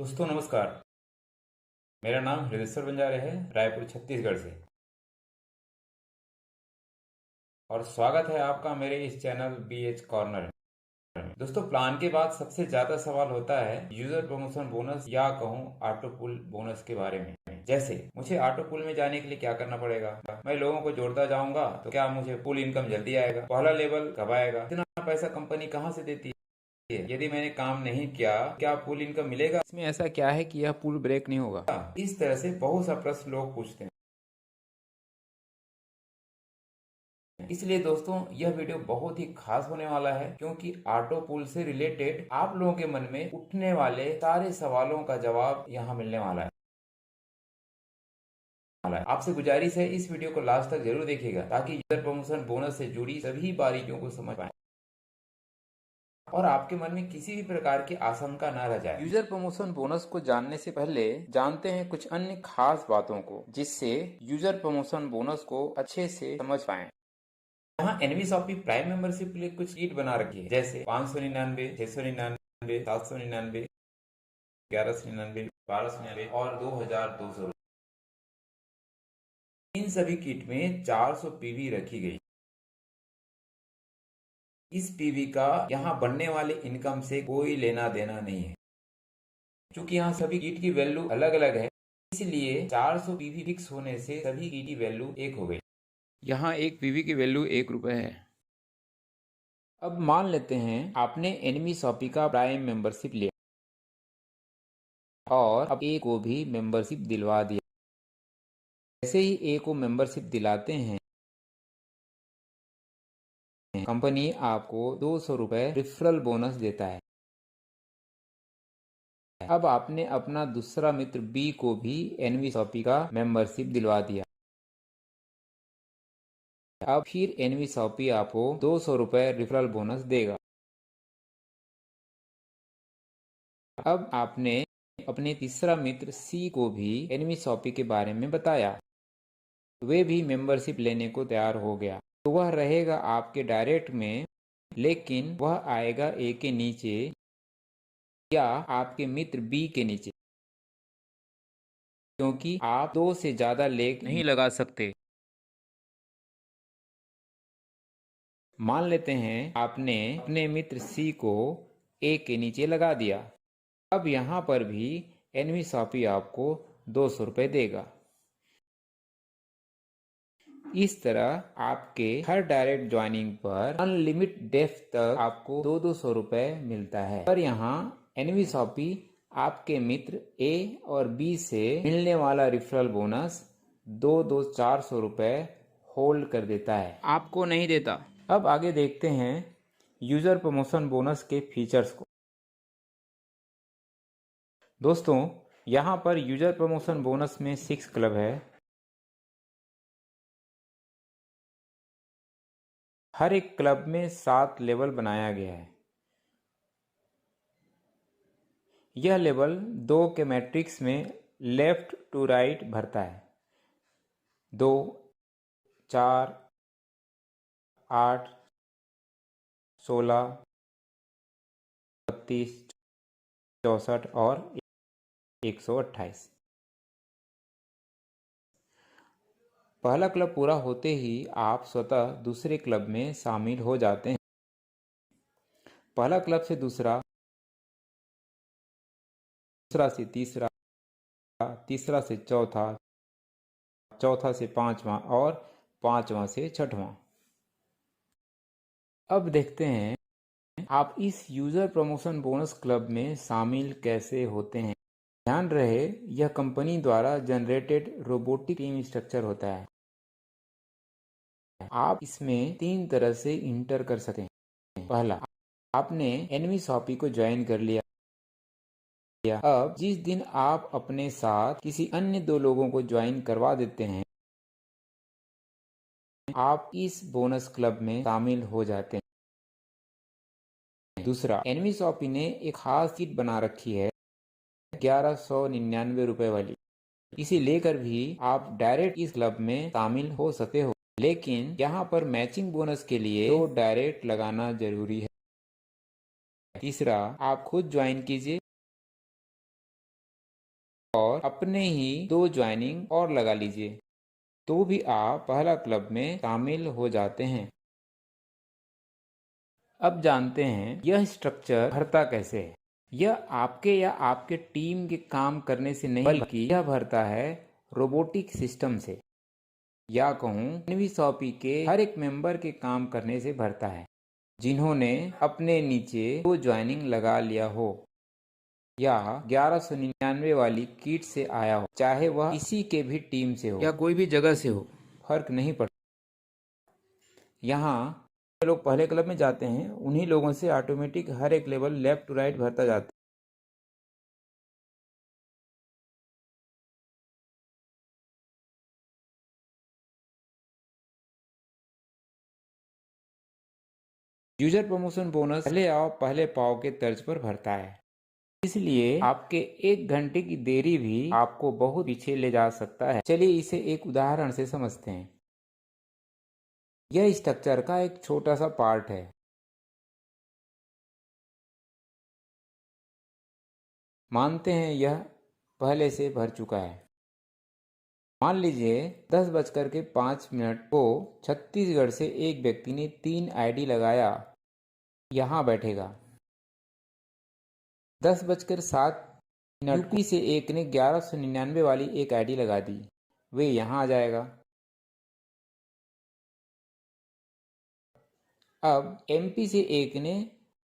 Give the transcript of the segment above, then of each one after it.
दोस्तों नमस्कार। मेरा नाम हृदयेश्वर बंजारे है, रायपुर छत्तीसगढ़ से। और स्वागत है आपका मेरे इस चैनल BH कॉर्नर में। दोस्तों, प्लान के बाद सबसे ज़्यादा सवाल होता है यूज़र प्रमोशन बोनस या कहूँ ऑटो पुल बोनस के बारे में। जैसे मुझे ऑटो पुल में जाने के लिए क्या करना पड़ेगा, मैं लोगों को जोड़ता जाऊंगा तो क्या मुझे पुल इनकम जल्दी आएगा, पहला लेवल कब आएगा, इतना पैसा कंपनी कहाँ से देती है, यदि मैंने काम नहीं किया क्या पुल इनकम मिलेगा, इसमें ऐसा क्या है कि यह पुल ब्रेक नहीं होगा। इस तरह से बहुत सा प्रश्न लोग पूछते हैं। इसलिए दोस्तों यह वीडियो बहुत ही खास होने वाला है, क्योंकि ऑटो पुल से रिलेटेड आप लोगों के मन में उठने वाले सारे सवालों का जवाब यहाँ मिलने वाला है। आपसे गुजारिश है इस वीडियो को लास्ट तक जरूर देखिएगा, ताकि यूजर प्रमोशन बोनस से जुड़ी सभी बारीकियों को समझ पाए और आपके मन में किसी भी प्रकार की आशंका न रह जाए। यूजर प्रमोशन बोनस को जानने से पहले जानते हैं कुछ अन्य खास बातों को, जिससे यूजर प्रमोशन बोनस को अच्छे से समझ पाए। यहाँ एनवी शॉपी प्राइम मेंबरशिप के लिए कुछ कीट बना रखी है, जैसे 599, 699, 799, 1199, 1299 और 2200। इन सभी किट में 400 पीवी रखी गई। इस पीवी का यहाँ बनने वाले इनकम से कोई लेना देना नहीं है। क्योंकि यहाँ सभी किट की वैल्यू अलग अलग है, इसलिए 400 पीवी फिक्स होने से सभी किट की वैल्यू एक हो गई। यहाँ एक पीवी की वैल्यू 1 रुपए है। अब मान लेते हैं आपने एनिमी शॉपी का प्राइम मेंबरशिप लिया और अब ए को भी मेंबरशिप दिलवा दिया। जैसे ही ए को मेंबरशिप दिलाते हैं, कंपनी आपको 200 रुपए रिफरल बोनस देता है। अब आपने अपना दूसरा मित्र बी को भी एनवी शॉपी का मेंबरशिप दिलवा दिया। अब फिर एनवी शॉपी आपको 200 रुपए रिफरल बोनस देगा। अब आपने अपने तीसरा मित्र सी को भी एनवी शॉपी के बारे में बताया, वे भी मेंबरशिप लेने को तैयार हो गया। तो वह रहेगा आपके डायरेक्ट में, लेकिन वह आएगा ए के नीचे या आपके मित्र बी के नीचे, क्योंकि आप 2 से ज्यादा लेख नहीं लगा सकते। मान लेते हैं आपने अपने मित्र सी को ए के नीचे लगा दिया। अब यहाँ पर भी एनवी शॉपी आपको 200 रुपए देगा। इस तरह आपके हर डायरेक्ट ज्वाइनिंग पर अनलिमिट डेप्थ तक आपको 200 रुपए मिलता है। पर यहाँ एनवी शॉपी आपके मित्र ए और बी से मिलने वाला रिफरल बोनस 400 रुपए होल्ड कर देता है, आपको नहीं देता। अब आगे देखते हैं यूजर प्रमोशन बोनस के फीचर्स को। दोस्तों, यहाँ पर यूजर प्रमोशन बोनस में 6 क्लब है। हर एक क्लब में 7 लेवल बनाया गया है। यह लेवल 2 के मैट्रिक्स में लेफ्ट टू राइट भरता है। 2, 4, 8, 16, 32, 64 और 128। पहला क्लब पूरा होते ही आप स्वतः दूसरे क्लब में शामिल हो जाते हैं। पहला क्लब से दूसरा, दूसरा से तीसरा, तीसरा से चौथा, चौथा से पांचवा और पांचवा से छठवां। अब देखते हैं आप इस यूजर प्रमोशन बोनस क्लब में शामिल कैसे होते हैं। ध्यान रहे, यह कंपनी द्वारा जनरेटेड रोबोटिक टीम स्ट्रक्चर होता है। आप इसमें 3 तरह से इंटर कर सकते हैं। पहला, आपने एनवी शॉपी को ज्वाइन कर लिया। अब जिस दिन आप अपने साथ किसी अन्य 2 लोगों को ज्वाइन करवा देते हैं, आप इस बोनस क्लब में शामिल हो जाते हैं। दूसरा, एनवी शॉपी ने एक खास सीट बना रखी है 1199 रुपए वाली। इसे लेकर भी आप डायरेक्ट इस क्लब में शामिल हो सकते हो, लेकिन यहाँ पर मैचिंग बोनस के लिए 2 डायरेक्ट लगाना जरूरी है। तीसरा, आप खुद ज्वाइन कीजिए और अपने ही 2 ज्वाइनिंग और लगा लीजिए, तो भी आप पहला क्लब में शामिल हो जाते हैं। अब जानते हैं यह स्ट्रक्चर भरता कैसे है। यह आपके या आपके टीम के काम करने से नहीं, बल्कि यह भरता है रोबोटिक सिस्टम से, या कहूँ एनवीसॉपी के हर एक मेंबर के काम करने से भरता है, जिन्होंने अपने नीचे 2 ज्वाइनिंग लगा लिया हो या 1199 वाली किट से आया हो, चाहे वह किसी के भी टीम से हो या कोई भी जगह से हो, फर्क नहीं पड़ता। यहाँ जो लोग पहले क्लब में जाते हैं उन्हीं लोगों से ऑटोमेटिक हर एक लेवल लेफ्ट टू राइट भरता जाता है। यूजर प्रमोशन बोनस पहले आओ पहले पाओ के तर्ज पर भरता है, इसलिए आपके 1 घंटे की देरी भी आपको बहुत पीछे ले जा सकता है। चलिए इसे एक उदाहरण से समझते हैं। यह स्ट्रक्चर का एक छोटा सा पार्ट है। मानते हैं यह पहले से भर चुका है। मान लीजिए 10:05 को छत्तीसगढ़ से एक व्यक्ति ने 3 आईडी लगाया, यहाँ बैठेगा। 10:07 यूपी से एक ने 1199 वाली एक आईडी लगा दी, वे यहाँ आ जाएगा। अब एमपी से एक ने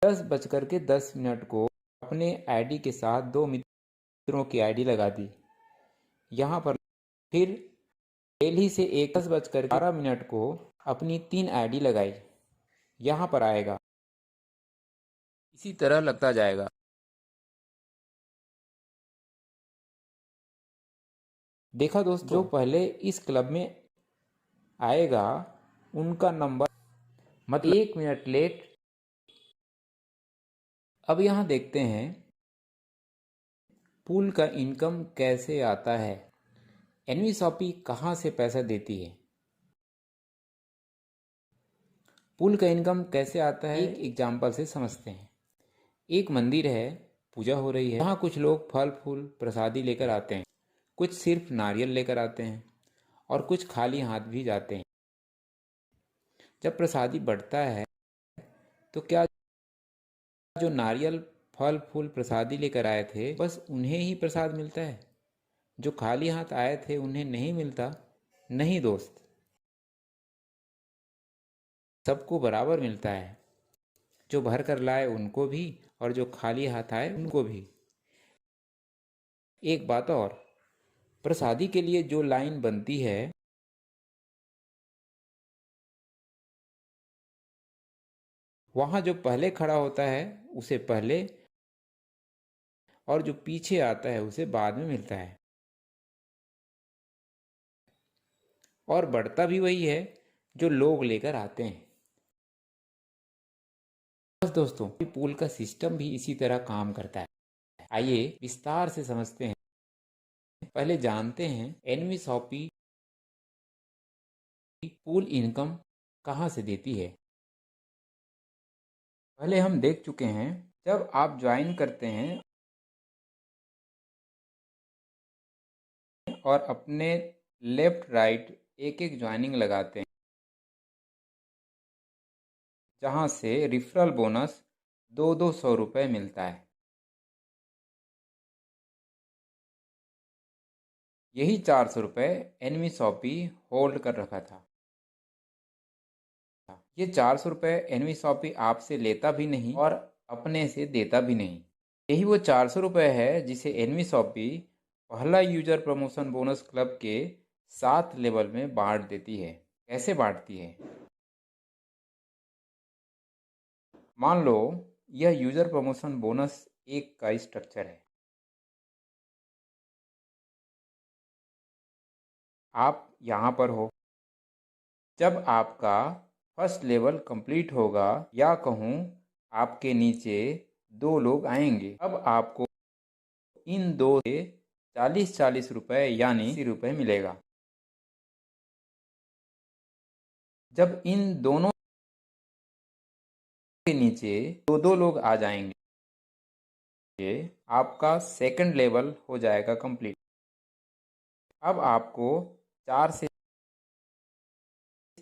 10:10 को अपने आईडी के साथ 2 मित्रों की आईडी लगा दी, यहाँ पर। फिर दिल्ली से एक 10:12 को अपनी 3 आईडी लगाई, यहाँ पर आएगा। इसी तरह लगता जाएगा। देखा दोस्तों, जो पहले इस क्लब में आएगा उनका नंबर मतलब 1 मिनट लेट। अब यहाँ देखते हैं पूल का इनकम कैसे आता है। एनवीसॉपी कहाँ से पैसा देती है। पूल का इनकम कैसे आता है एक एग्जाम्पल से समझते हैं। एक मंदिर है, पूजा हो रही है, वहाँ कुछ लोग फल फूल प्रसादी लेकर आते हैं, कुछ सिर्फ नारियल लेकर आते हैं और कुछ खाली हाथ भी जाते हैं। जब प्रसादी बढ़ता है तो क्या जो नारियल फल फूल प्रसादी लेकर आए थे बस उन्हें ही प्रसाद मिलता है, जो खाली हाथ आए थे उन्हें नहीं मिलता? नहीं दोस्त, सबको बराबर मिलता है। जो भर कर लाए उनको भी और जो खाली हाथ आए उनको भी। एक बात और, प्रसादी के लिए जो लाइन बनती है वहाँ जो पहले खड़ा होता है उसे पहले और जो पीछे आता है उसे बाद में मिलता है। और बढ़ता भी वही है जो लोग लेकर आते हैं। बस दोस्तों, पूल का सिस्टम भी इसी तरह काम करता है। आइए विस्तार से समझते हैं। पहले जानते हैं एनवीसॉपी पूल इनकम कहाँ से देती है। पहले हम देख चुके हैं, जब आप ज्वाइन करते हैं और अपने लेफ्ट राइट एक एक ज्वाइनिंग लगाते हैं, जहाँ से रिफरल बोनस 200 रुपये मिलता है। यही 400 रुपये एनवीसॉपी होल्ड कर रखा था। ये 400 रुपये एनवीसॉपी आपसे लेता भी नहीं और अपने से देता भी नहीं। यही वो 400 रुपये है जिसे एनवीसॉपी पहला यूजर प्रमोशन बोनस क्लब के 7 लेवल में बांट देती है। कैसे बांटती है? मान लो यह यूजर प्रमोशन बोनस 1 का स्ट्रक्चर है। आप यहाँ पर हो। जब आपका फर्स्ट लेवल कंप्लीट होगा, या कहूँ आपके नीचे 2 लोग आएंगे, अब आपको इन 2 से 40-40 रुपये यानी 80 रुपये मिलेगा। जब इन दोनों के नीचे 2-2 लोग आ जाएंगे, ये आपका सेकंड लेवल हो जाएगा कंप्लीट। अब आपको 4 से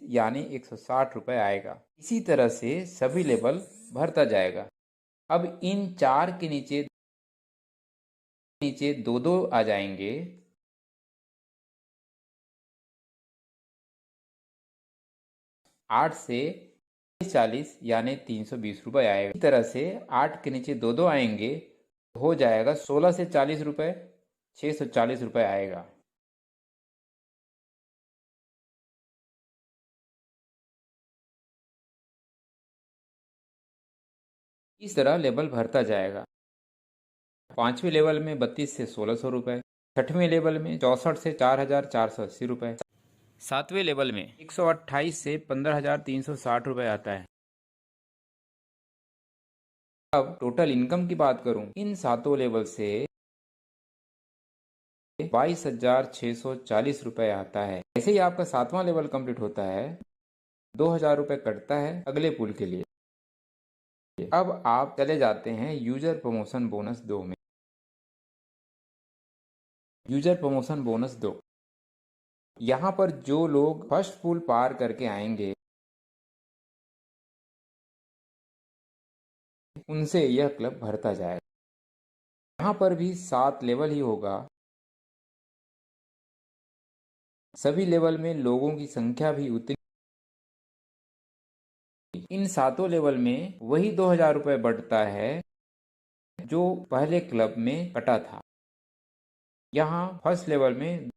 यानी 160 रुपये आएगा। इसी तरह से सभी लेवल भरता जाएगा। अब इन 4 के नीचे नीचे दो दो आ जाएंगे। 8 से 40 यानी 320 रुपये आएगा। इसी तरह से 8 के नीचे दो दो आएंगे, हो जाएगा 16 से 40 रुपये, 640 रुपये आएगा। इस तरह लेवल भरता जाएगा। 5वें लेवल में 32 से 1600 रुपये, 6वें लेवल में 64 से 4480 रुपये, 7वें लेवल में 128 से 15360 रुपये आता है। अब टोटल इनकम की बात करूं, इन सातों लेवल से 22,640 रुपये आता है। जैसे ही आपका 7वां लेवल कंप्लीट होता है, 2000 रुपये कटता है अगले पुल के लिए। अब आप चले जाते हैं यूजर प्रमोशन बोनस 2 में। यूजर प्रमोशन बोनस 2, यहाँ पर जो लोग फर्स्ट पुल पार करके आएंगे उनसे यह क्लब भरता जाएगा। यहाँ पर भी 7 लेवल ही होगा। सभी लेवल में लोगों की संख्या भी उतनी। इन सातों लेवल में वही 2000 रुपये बढ़ता है जो पहले क्लब में कटा था। यहाँ फर्स्ट लेवल में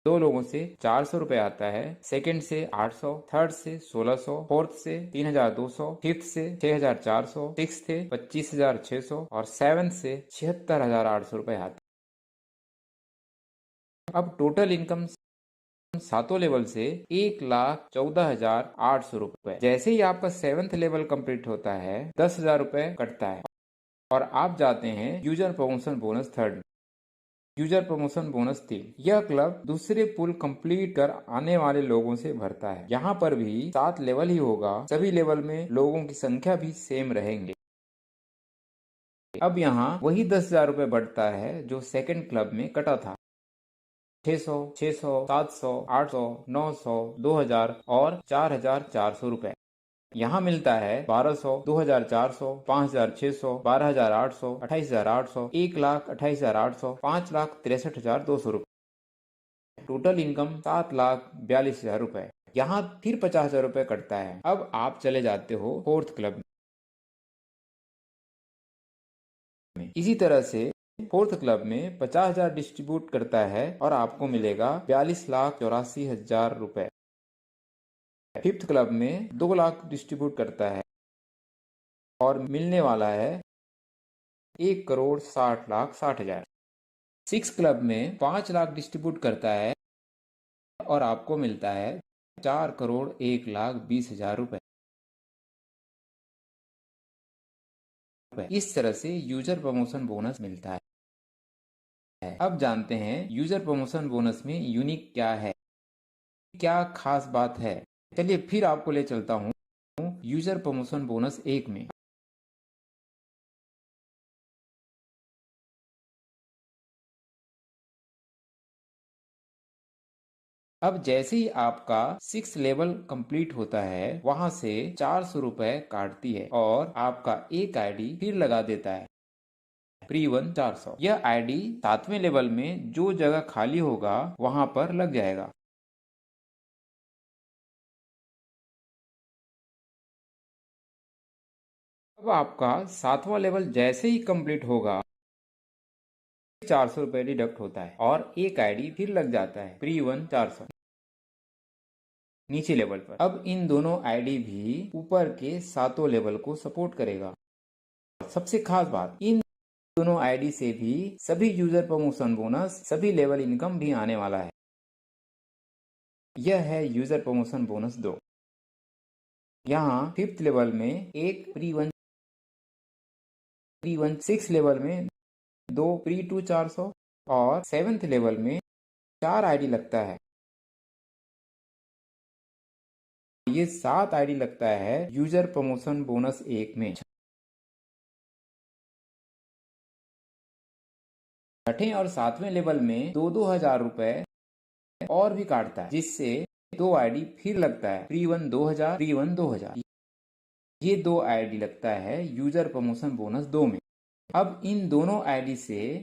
2 लोगों से 400 रुपये आता है, सेकंड से 800, थर्ड से 1600, फोर्थ से 3200, फिफ्थ से 6400, सिक्स्थ से 25600 और सेवंथ से 76800 रुपये आता है। अब टोटल इनकम सातों लेवल से 1,14,800 रुपये। जैसे ही आपका 7th लेवल कंप्लीट होता है, 10,000 रुपये कटता है और आप जाते हैं user promotion bonus 3rd। User promotion bonus 3, यह क्लब दूसरे पुल कंप्लीट कर आने वाले लोगों से भरता है। यहाँ पर भी 7 लेवल ही होगा। सभी लेवल में लोगों की संख्या भी सेम रहेंगे। अब यहाँ वही 10,000 रुपये बढ़ता है जो सेकंड क्लब में कटा था। 600, 600, 700, 800, 900, 2000 और 4,400 रुपए। यहाँ मिलता है 1200, 2400, 5600, 12800, 28800, 1,28,800, 5,63,200 रुपए। टोटल इनकम 7,42,000 रुपए। यहाँ फिर 50,000 रुपए कटता है। अब आप चले जाते हो 4th क्लब में। इसी तरह से 4th क्लब में 50,000 डिस्ट्रीब्यूट करता है और आपको मिलेगा 42,84,000 रुपए। 5th क्लब में 2 लाख डिस्ट्रीब्यूट करता है और मिलने वाला है 1,60,60,000। 6th क्लब में 5 लाख डिस्ट्रीब्यूट करता है और आपको मिलता है 4,01,20,000 रुपए। इस तरह से यूजर प्रमोशन बोनस मिलता है। अब जानते हैं यूजर प्रमोशन बोनस में यूनिक क्या है, क्या खास बात है। चलिए फिर आपको ले चलता हूँ यूजर प्रमोशन बोनस 1 में। अब जैसे ही आपका 6 लेवल कंप्लीट होता है, वहां से 400 रुपए काटती है और आपका एक आईडी फिर लगा देता है, प्री-1 400। यह आईडी 7वें लेवल में जो जगह खाली होगा वहां पर लग जाएगा। अब आपका 7वां लेवल जैसे ही कंप्लीट होगा, 400 रुपए डिडक्ट होता है और एक आईडी फिर लग जाता है, प्री-1 400 नीचे लेवल पर। अब इन दोनों आईडी भी ऊपर के सातों लेवल को सपोर्ट करेगा। सबसे खास बात, इन दोनों आईडी से भी सभी यूजर प्रमोशन बोनस, सभी लेवल इनकम भी आने वाला है। यह है यूजर प्रमोशन बोनस 2। यहाँ 5th लेवल में एक प्री-1 6 लेवल में 2 प्री-2 400 और 7th लेवल में 4 आईडी लगता है। ये 7 आईडी लगता है यूजर प्रमोशन बोनस 1 में। छठे और सातवें लेवल में 2-2 हजार रुपए और भी काटता है, जिससे 2 आईडी फिर लगता है फ्री वन 2000, फ्री वन 2000। ये 2 आईडी लगता है यूजर प्रमोशन बोनस 2 में। अब इन दोनों आईडी से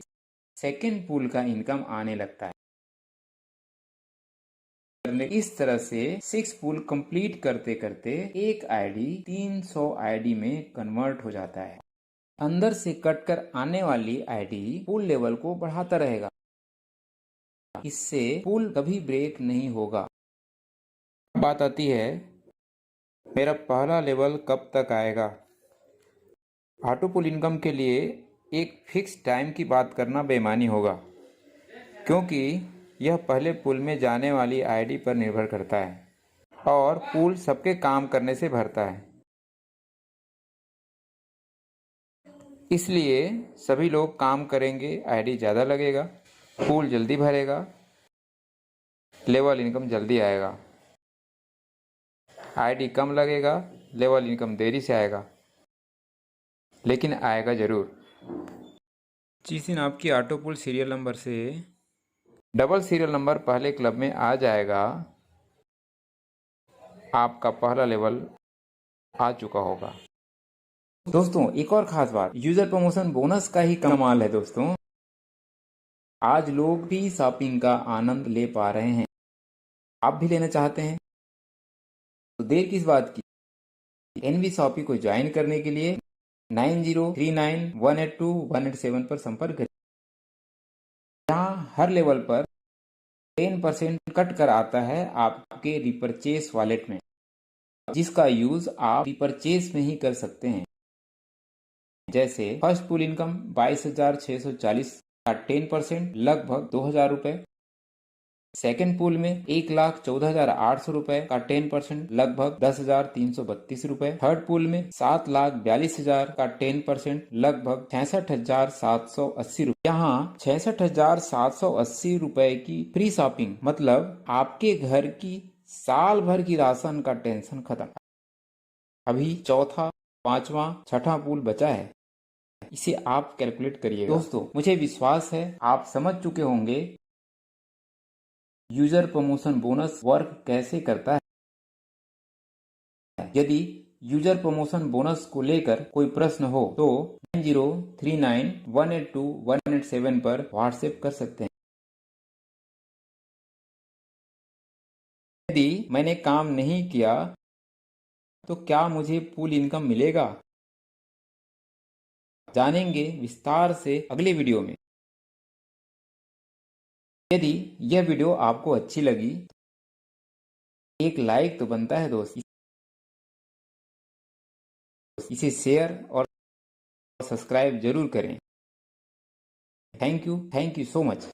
सेकेंड पूल का इनकम आने लगता है। इस तरह से 6 पूल कंप्लीट करते करते एक आईडी 300 आईडी में कन्वर्ट हो जाता है। अंदर से कट कर आने वाली आईडी पूल लेवल को बढ़ाता रहेगा। इससे पूल कभी ब्रेक नहीं होगा। बात आती है, मेरा पहला लेवल कब तक आएगा? ऑटो पूल इनकम के लिए एक फिक्स टाइम की बात करना बेईमानी होगा, क्योंकि यह पहले पूल में जाने वाली आईडी पर निर्भर करता है और पूल सबके काम करने से भरता है। इसलिए सभी लोग काम करेंगे, आईडी ज़्यादा लगेगा, पूल जल्दी भरेगा, लेवल इनकम जल्दी आएगा। आईडी कम लगेगा, लेवल इनकम देरी से आएगा, लेकिन आएगा ज़रूर। जिस दिन आपकी ऑटो पूल सीरियल नंबर से डबल सीरियल नंबर पहले क्लब में आ जाएगा, आपका पहला लेवल आ चुका होगा। दोस्तों, एक और खास बात, यूजर प्रमोशन बोनस का ही कमाल है दोस्तों। आज लोग भी शॉपिंग का आनंद ले पा रहे हैं। आप भी लेना चाहते हैं तो देर किस बात की? एनवी शॉपिंग को ज्वाइन करने के लिए 9039182187 पर संपर्क करें। यहाँ हर लेवल पर 10% कट कर आता है आपके रिपरचेस वॉलेट में, जिसका यूज आप रिपरचेस में ही कर सकते हैं। जैसे फर्स्ट पूल इनकम 22,640 का 10% लगभग 2,000 रुपए। सेकेंड पूल में 1,14,800 रुपए का 10% लगभग 10,332 रुपए। थर्ड पूल में 7,42,000 का 10% लगभग 66,780 रुपए। यहाँ 66,780 रुपए की फ्री शॉपिंग मतलब आपके घर की साल भर की राशन का टेंशन खत्म। अभी चौथा, पांचवा, छठा पूल बचा है, इसे आप कैलकुलेट करिए। दोस्तों, मुझे विश्वास है आप समझ चुके होंगे यूजर प्रमोशन बोनस वर्क कैसे करता है। यदि यूजर प्रमोशन बोनस को लेकर कोई प्रश्न हो तो 9039182187 पर व्हाट्सएप कर सकते हैं। यदि मैंने काम नहीं किया तो क्या मुझे पूल इनकम मिलेगा? जानेंगे विस्तार से अगले वीडियो में। यदि यह वीडियो आपको अच्छी लगी, एक लाइक तो बनता है दोस्त। इसे शेयर और सब्सक्राइब जरूर करें। Thank you so much.